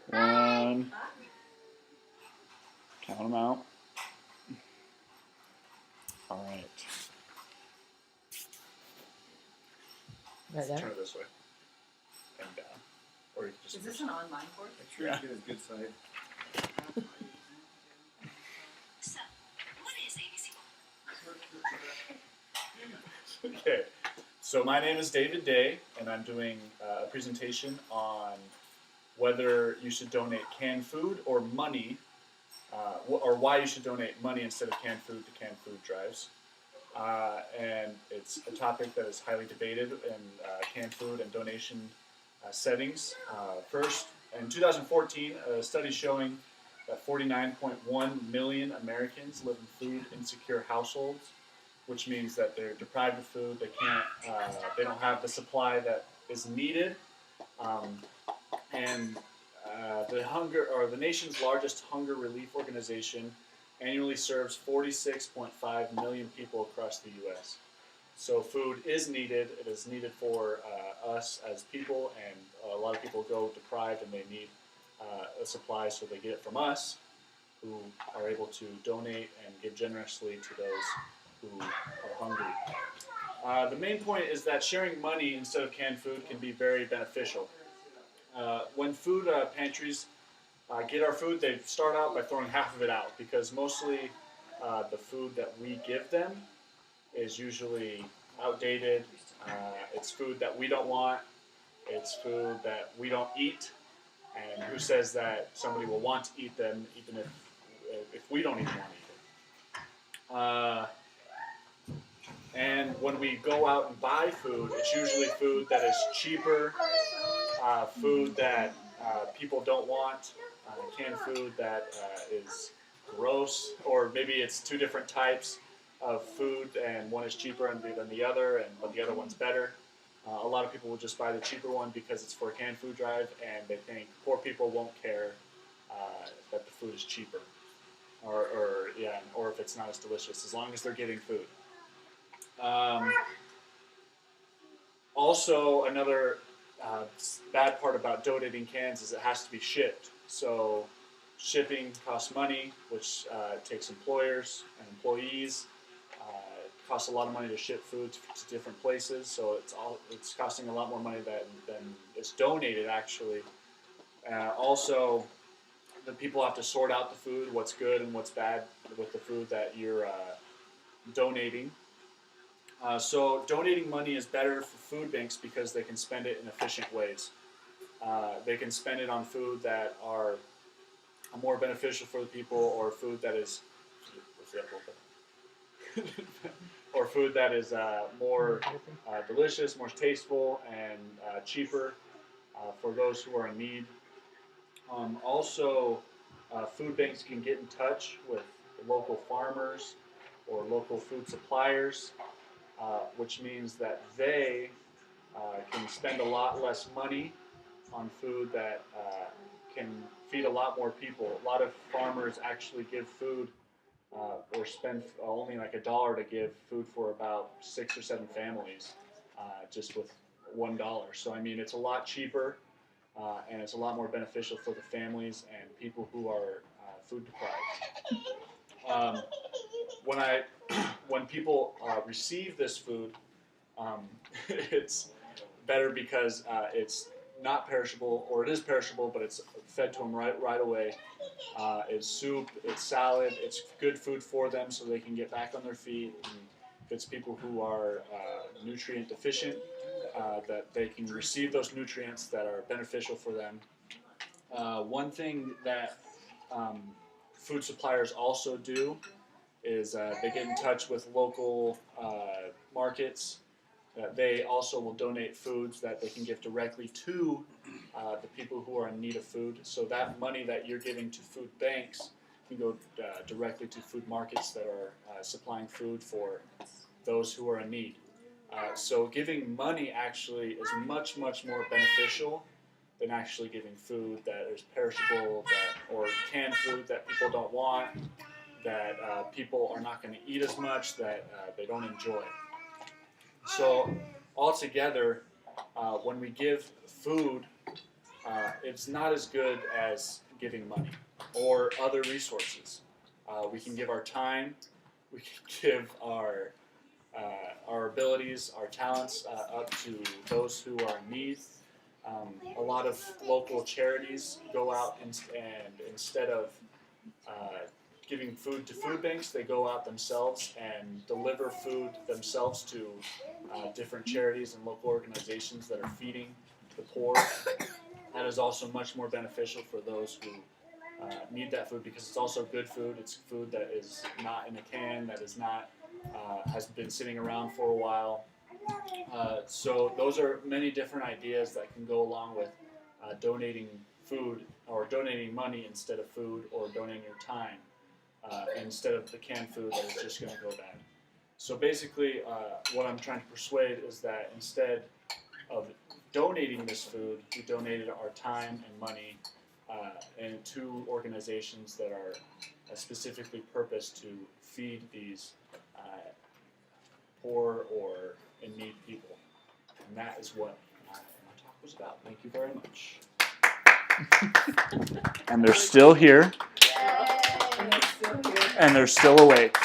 One. Count them out. All right. Right there? Turn it this way. And down. Or you can just. Is this an online course? Make sure you get a good side. So, what is ABC? Okay. So my name is David Day, and I'm doing a presentation on whether you should donate canned food or money, or why you should donate money instead of canned food to canned food drives. And it's a topic that is highly debated in canned food and donation settings. First, in 2014, a study showing that 49.1 million Americans live in food insecure households, which means that they're deprived of food. They can't. They don't have the supply that is needed. And the nation's largest hunger relief organization annually serves 46.5 million people across the U.S. So food is needed. It is needed for us as people, and a lot of people go deprived and they need a supply, so they get it from us, who are able to donate and give generously to those who are hungry. The main point is that sharing money instead of canned food can be very beneficial. When food pantries get our food, they start out by throwing half of it out, because mostly the food that we give them is usually outdated. It's food that we don't want. It's food that we don't eat. And who says that somebody will want to eat them even if we don't even want to eat it? And when we go out and buy food, it's usually food that is cheaper, food that people don't want, canned food that is gross, or maybe it's two different types of food, and one is cheaper than the other, but the other one's better. A lot of people will just buy the cheaper one because it's for a canned food drive, and they think poor people won't care that the food is cheaper, or if it's not as delicious, as long as they're getting food. Also, another bad part about donating cans is it has to be shipped. So shipping costs money, which takes employers and employees. It costs a lot of money to ship food to different places, so it's costing a lot more money than is donated, actually. Also, the people have to sort out the food, what's good and what's bad with the food that you're donating. So donating money is better for food banks because they can spend it in efficient ways. They can spend it on food that are more beneficial for the people, or food that is or food that is more delicious, more tasteful, and cheaper for those who are in need. Also, food banks can get in touch with local farmers or local food suppliers, which means that they can spend a lot less money on food that can feed a lot more people. A lot of farmers actually give food or spend only like $1 to give food for about 6 or 7 families just with $1. So I mean, it's a lot cheaper and it's a lot more beneficial for the families and people who are food deprived. When people receive this food, it's better because it's not perishable, or it is perishable, but it's fed to them right away. It's soup, it's salad, it's good food for them so they can get back on their feet. And if it's people who are nutrient deficient, that they can receive those nutrients that are beneficial for them. One thing that food suppliers also do is they get in touch with local markets. They also will donate foods that they can give directly to the people who are in need of food. So that money that you're giving to food banks can go directly to food markets that are supplying food for those who are in need. So giving money actually is much, much more beneficial than actually giving food that is perishable, or canned food that people don't want, that people are not going to eat as much, that they don't enjoy. So altogether, when we give food, it's not as good as giving money or other resources. We can give our time, we can give our abilities, our talents up to those who are in need. A lot of local charities go out and instead of giving food to food banks, they go out themselves and deliver food themselves to different charities and local organizations that are feeding the poor. That is also much more beneficial for those who need that food because it's also good food. It's food that is not in a can, that is not has been sitting around for a while. So those are many different ideas that can go along with donating food or donating money instead of food, or donating your time instead of the canned food that is just going to go bad. So basically what I'm trying to persuade is that instead of donating this food, we donated our time and money and to organizations that are specifically purposed to feed these poor or in need people. And that is what my talk was about. Thank you very much. And they're still here. And they're still awake.